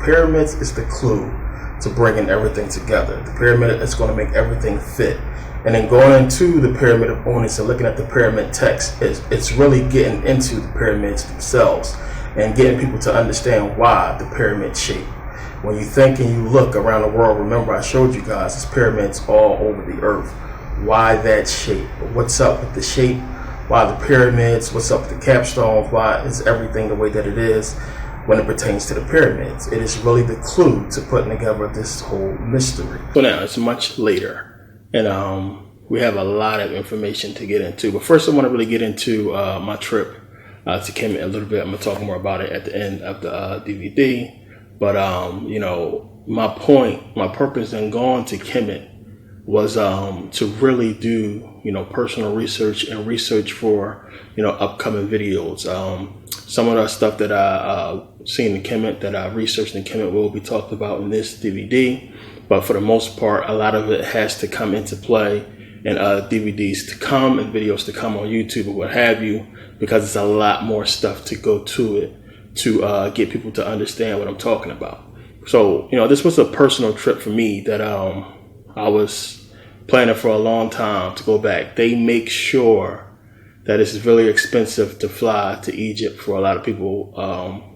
pyramids is the clue to bringing everything together. The pyramid is going to make everything fit. And then going into the pyramid of Onyx and looking at the pyramid text, it's really getting into the pyramids themselves and getting people to understand why the pyramid shape. When you think and you look around the world, remember I showed you guys there's pyramids all over the earth. Why that shape? What's up with the shape? Why the pyramids? What's up with the capstones? Why is everything the way that it is when it pertains to the pyramids? It is really the clue to putting together this whole mystery. So now it's much later. And we have a lot of information to get into. But first I want to really get into my trip to Kemet a little bit. I'm going to talk more about it at the end of the DVD. But, my purpose in going to Kemet was to really do, personal research and research for, upcoming videos. Some of the stuff that I seen in Kemet, that I researched in Kemet, will be talked about in this DVD. But for the most part, a lot of it has to come into play in DVDs to come and videos to come on YouTube or what have you, because it's a lot more stuff to go to it to get people to understand what I'm talking about. So, this was a personal trip for me that I was planning for a long time to go back. They make sure that it's really expensive to fly to Egypt for a lot of people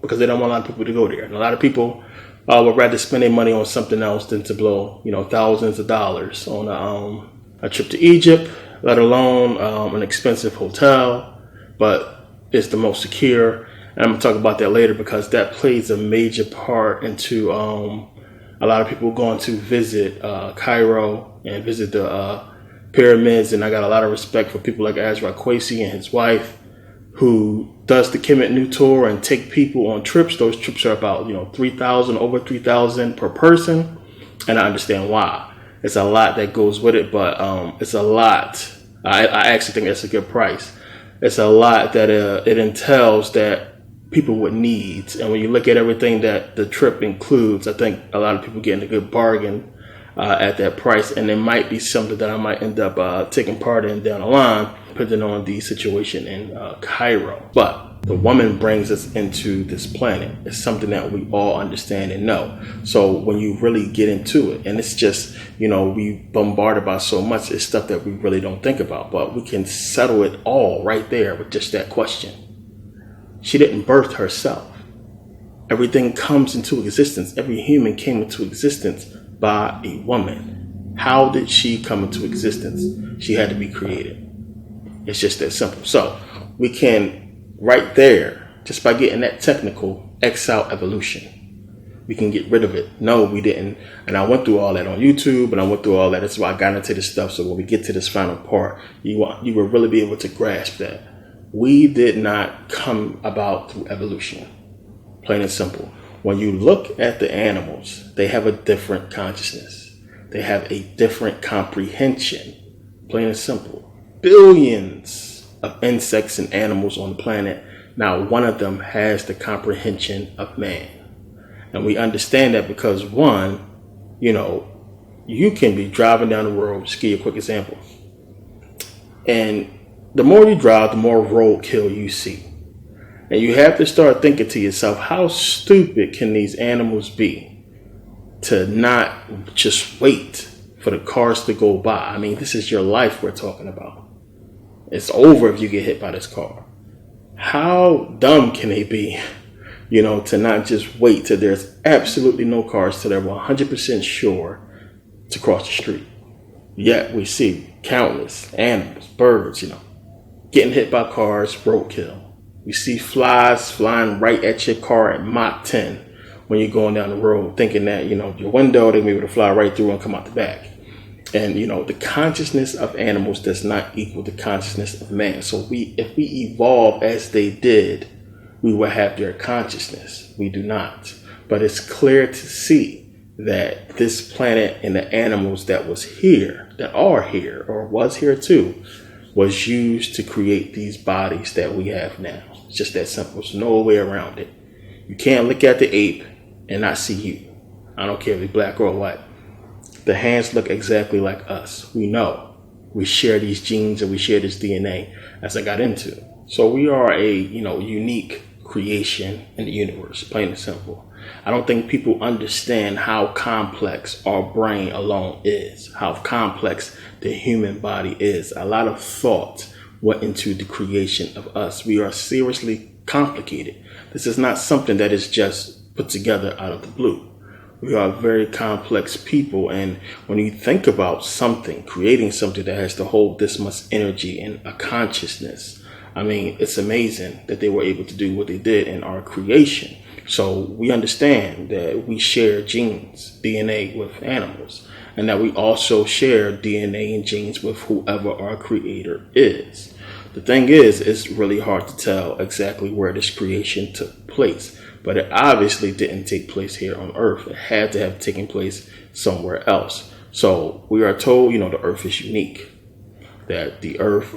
because they don't want a lot of people to go there. And a lot of people would rather spend their money on something else than to blow, thousands of dollars on a trip to Egypt, let alone an expensive hotel, but it's the most secure. And I'm going to talk about that later because that plays a major part into a lot of people going to visit Cairo and visit the pyramids. And I got a lot of respect for people like Azra Kwesi and his wife, who does the Kemet New Tour and take people on trips. Those trips are about, over 3,000 per person. And I understand why. It's a lot that goes with it, but it's a lot. I actually think that's a good price. It's a lot that it entails that people would need. And when you look at everything that the trip includes, I think a lot of people getting a good bargain at that price. And it might be something that I might end up taking part in down the line, depending on the situation in Cairo. But the woman brings us into this planet. It's something that we all understand and know. So when you really get into it, and it's just, we bombarded by so much, it's stuff that we really don't think about, but we can settle it all right there with just that question. She didn't birth herself. Everything comes into existence. Every human came into existence by a woman. How did she come into existence? She had to be created. It's just that simple. So we can, right there, just by getting that technical, X out evolution. We can get rid of it. No, we didn't. And I went through all that on YouTube, and I went through all that. That's why I got into this stuff. So when we get to this final part, you will really be able to grasp that. We did not come about through evolution. Plain and simple. When you look at the animals, they have a different consciousness. They have a different comprehension. Plain and simple. Billions of insects and animals on the planet. Not one of them has the comprehension of man. And we understand that because one, you can be driving down the road. Just give you a quick example. And the more you drive, the more roadkill you see. And you have to start thinking to yourself, how stupid can these animals be to not just wait for the cars to go by? I mean, this is your life we're talking about. It's over if you get hit by this car. How dumb can they be, to not just wait till there's absolutely no cars, till they're 100% sure to cross the street. Yet we see countless animals, birds, getting hit by cars, roadkill. We see flies flying right at your car at Mach 10 when you're going down the road, thinking that, your window, they're able to fly right through and come out the back. And, the consciousness of animals does not equal the consciousness of man. So if we evolve as they did, we will have their consciousness. We do not. But it's clear to see that this planet and the animals that was here, that are here, or was here too, was used to create these bodies that we have now. It's just that simple. There's no way around it. You can't look at the ape and not see you. I don't care if you're black or white. The hands look exactly like us. We know. We share these genes and we share this DNA, as I got into. So we are a, unique creation in the universe, plain and simple. I don't think people understand how complex our brain alone is, how complex the human body is. A lot of thought went into the creation of us. We are seriously complicated. This is not something that is just put together out of the blue. We are very complex people, and when you think about something, creating something that has to hold this much energy and a consciousness, I mean, it's amazing that they were able to do what they did in our creation. So we understand that we share genes, DNA with animals, and that we also share DNA and genes with whoever our creator is. The thing is, it's really hard to tell exactly where this creation took place, but it obviously didn't take place here on Earth. It had to have taken place somewhere else. So we are told, the Earth is unique, that the Earth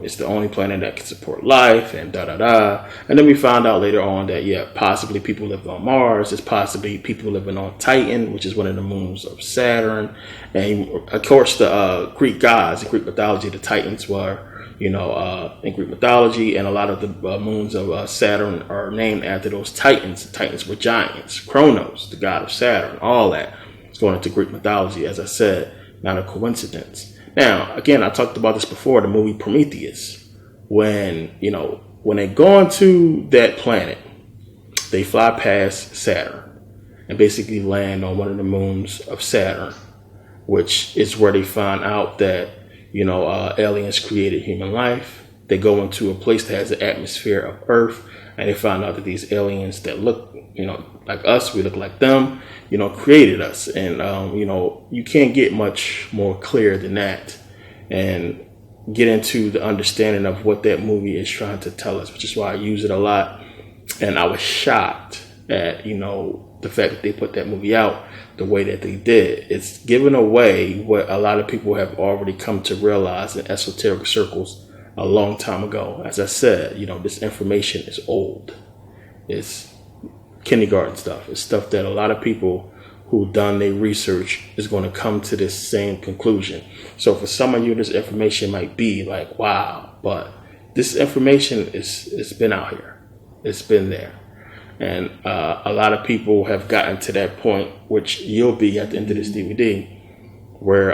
is the only planet that can support life, and da-da-da. And then we found out later on that, possibly people live on Mars. There's possibly people living on Titan, which is one of the moons of Saturn. And of course, the Greek gods, in Greek mythology, the Titans were, in Greek mythology, and a lot of the moons of Saturn are named after those Titans. The Titans were giants. Kronos, the god of Saturn, all that is going into Greek mythology, as I said, not a coincidence. Now, again, I talked about this before, the movie Prometheus. When they go onto that planet, they fly past Saturn and basically land on one of the moons of Saturn, which is where they find out that aliens created human life. They go into a place that has the atmosphere of Earth, and they find out that these aliens that look, like us, we look like them, created us. And, you can't get much more clear than that and get into the understanding of what that movie is trying to tell us, which is why I use it a lot. And I was shocked at, the fact that they put that movie out the way that they did. It's giving away what a lot of people have already come to realize in esoteric circles a long time ago. As I said, this information is old. It's kindergarten stuff. It's stuff that a lot of people who done their research is going to come to this same conclusion. So for some of you, this information might be like, wow, but this information it's been out here. It's been there. And a lot of people have gotten to that point, which you'll be at the end of this DVD, where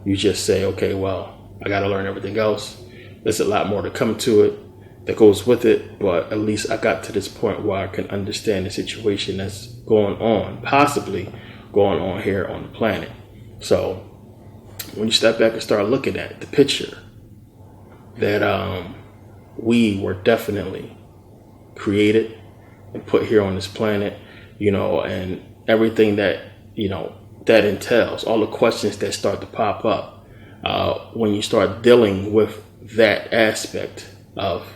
you just say, okay, well, I got to learn everything else. There's a lot more to come to it that goes with it, but at least I got to this point where I can understand the situation that's going on, possibly going on here on the planet. So when you step back and start looking at the picture, that we were definitely created and put here on this planet, and everything that, that entails, all the questions that start to pop up when you start dealing with that aspect of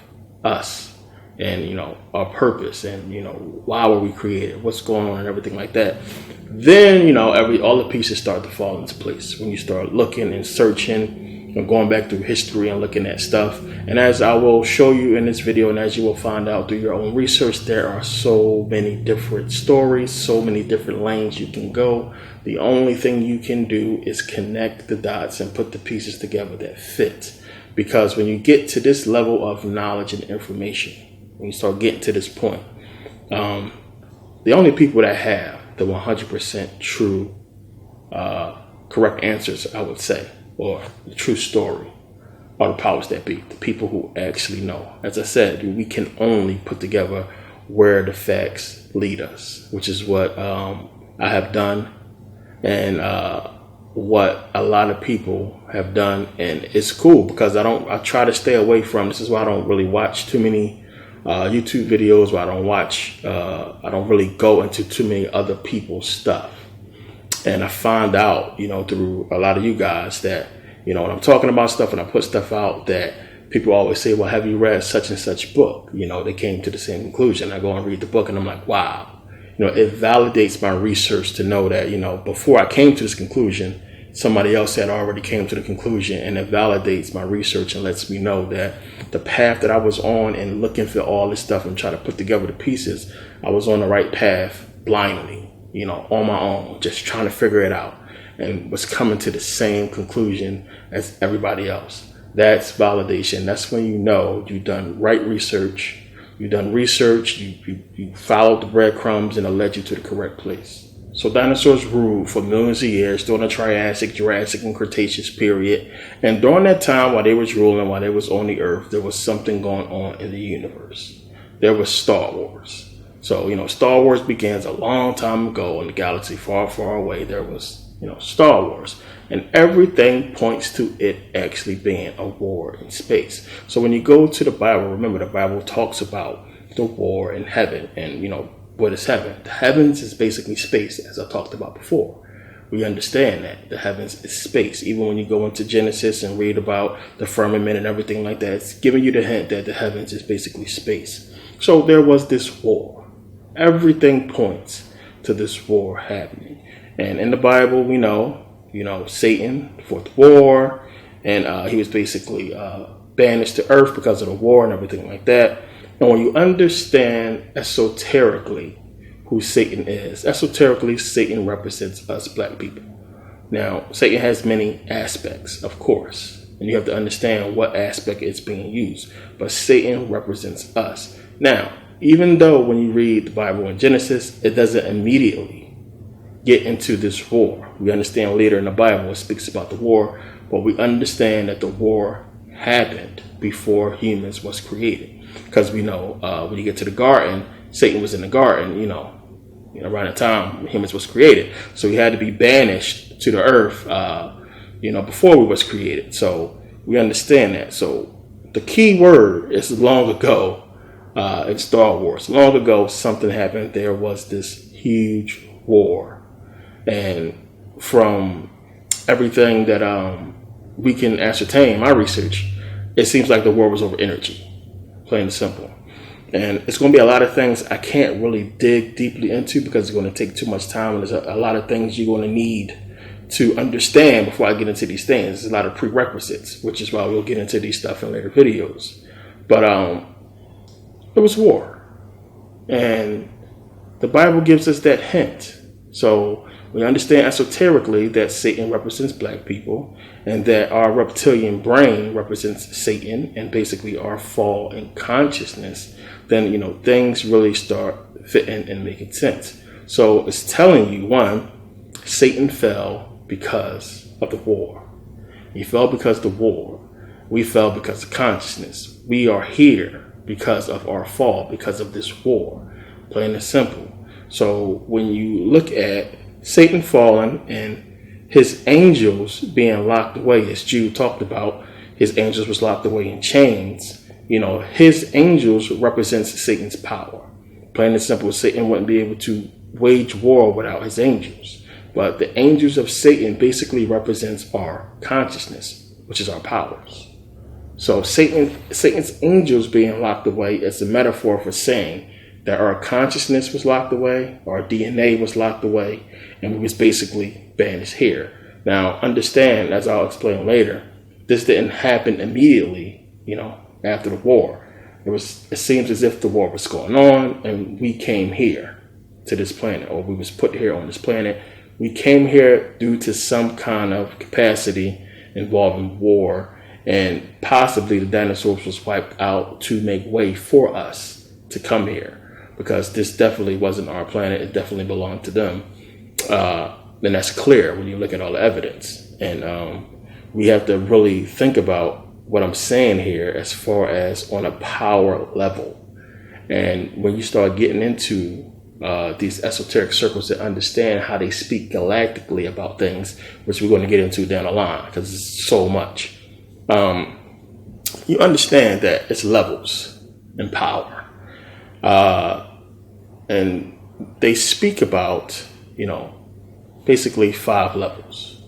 us and, our purpose and, why were we created, what's going on and everything like that. Then, all the pieces start to fall into place when you start looking and searching and going back through history and looking at stuff. And as I will show you in this video, and as you will find out through your own research, there are so many different stories, so many different lanes you can go. The only thing you can do is connect the dots and put the pieces together that fit. Because when you get to this level of knowledge and information, when you start getting to this point, the only people that have the 100% true, correct answers, I would say, or the true story, are the powers that be, the people who actually know. As I said, we can only put together where the facts lead us, which is what I have done, and what a lot of people have done. And it's cool because I try to stay away from, this is why I don't really watch too many YouTube videos, where I don't really go into too many other people's stuff. And I find out, through a lot of you guys that, when I'm talking about stuff and I put stuff out, that people always say, well, have you read such and such book? They came to the same conclusion. I go and read the book and I'm like, wow. It validates my research to know that, before I came to this conclusion, somebody else had already came to the conclusion, and it validates my research and lets me know that the path that I was on and looking for all this stuff and trying to put together the pieces, I was on the right path blindly. On my own, just trying to figure it out, and was coming to the same conclusion as everybody else. That's validation. That's when you've done right research, You've done research, you followed the breadcrumbs, and it led you to the correct place. So dinosaurs ruled for millions of years during the Triassic, Jurassic, and Cretaceous period. And during that time, while they was ruling, while they was on the earth, there was something going on in the universe. There was Star Wars. So, Star Wars begins a long time ago in the galaxy far, far away. There was, Star Wars. And everything points to it actually being a war in space. So when you go to the Bible, remember the Bible talks about the war in heaven. And, what is heaven? The heavens is basically space, as I talked about before. We understand that the heavens is space. Even when you go into Genesis and read about the firmament and everything like that, it's giving you the hint that the heavens is basically space. So there was this war. Everything points to this war happening. And in the Bible, we know, Satan fought the war, and he was basically banished to earth because of the war and everything like that. And when you understand esoterically who Satan is, esoterically, Satan represents us black people. Now, Satan has many aspects, of course, and you have to understand what aspect it's being used. But Satan represents us. Now, even though when you read the Bible in Genesis, it doesn't immediately get into this war. We understand later in the Bible it speaks about the war, but we understand that the war happened before humans was created. Because we know when you get to the garden, Satan was in the garden, around the time humans was created. So he had to be banished to the earth, before we was created. So we understand that. So the key word is long ago. In Star Wars, long ago, something happened. There was this huge war, and from everything that we can ascertain, my research, it seems like the war was over energy, plain and simple. And it's going to be a lot of things I can't really dig deeply into because it's going to take too much time, and there's a lot of things you're going to need to understand before I get into these things. There's a lot of prerequisites, which is why we'll get into these stuff in later videos. But it was war, and the Bible gives us that hint. So we understand esoterically that Satan represents black people, and that our reptilian brain represents Satan, and basically our fall in consciousness. Then things really start fitting and making sense. So it's telling you, one, Satan fell because of the war. He fell because of the war. We fell because of consciousness. We are here because of our fall, because of this war, plain and simple. So when you look at Satan falling and his angels being locked away, as Jude talked about, his angels was locked away in chains. His angels represents Satan's power. Plain and simple, Satan wouldn't be able to wage war without his angels. But the angels of Satan basically represents our consciousness, which is our powers. So Satan's angels being locked away is a metaphor for saying that our consciousness was locked away, our DNA was locked away, and we was basically banished here. Now, understand, as I'll explain later, this didn't happen immediately, after the war. It seems as if the war was going on, and we came here to this planet, or we was put here on this planet. We came here due to some kind of capacity involving war. And possibly the dinosaurs was wiped out to make way for us to come here, because this definitely wasn't our planet. It definitely belonged to them. And that's clear when you look at all the evidence. And we have to really think about what I'm saying here as far as on a power level. And when you start getting into these esoteric circles that understand how they speak galactically about things, which we're going to get into down the line because it's so much. You understand that it's levels in power. And they speak about, basically 5 levels.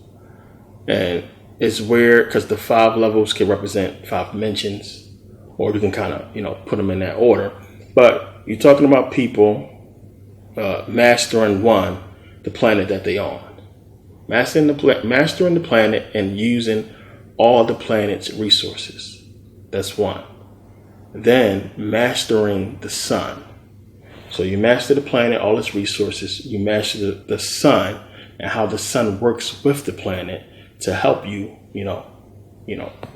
And it's weird because the 5 levels can represent 5 dimensions, or you can kind of, put them in that order. But you're talking about people mastering the planet that they on. Mastering the planet and using all the planet's resources. That's one. Then mastering the sun. So you master the planet, all its resources. You master the sun and how the sun works with the planet to help you,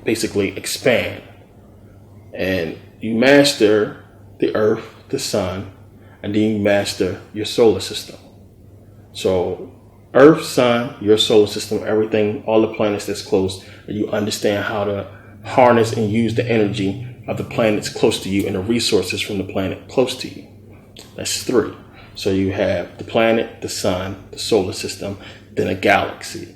basically expand. And you master the earth, the sun, and then you master your solar system. So earth, sun, your solar system, everything, all the planets that's close, and you understand how to harness and use the energy of the planets close to you and the resources from the planet close to you. That's 3. So you have the planet, the sun, the solar system, then a galaxy.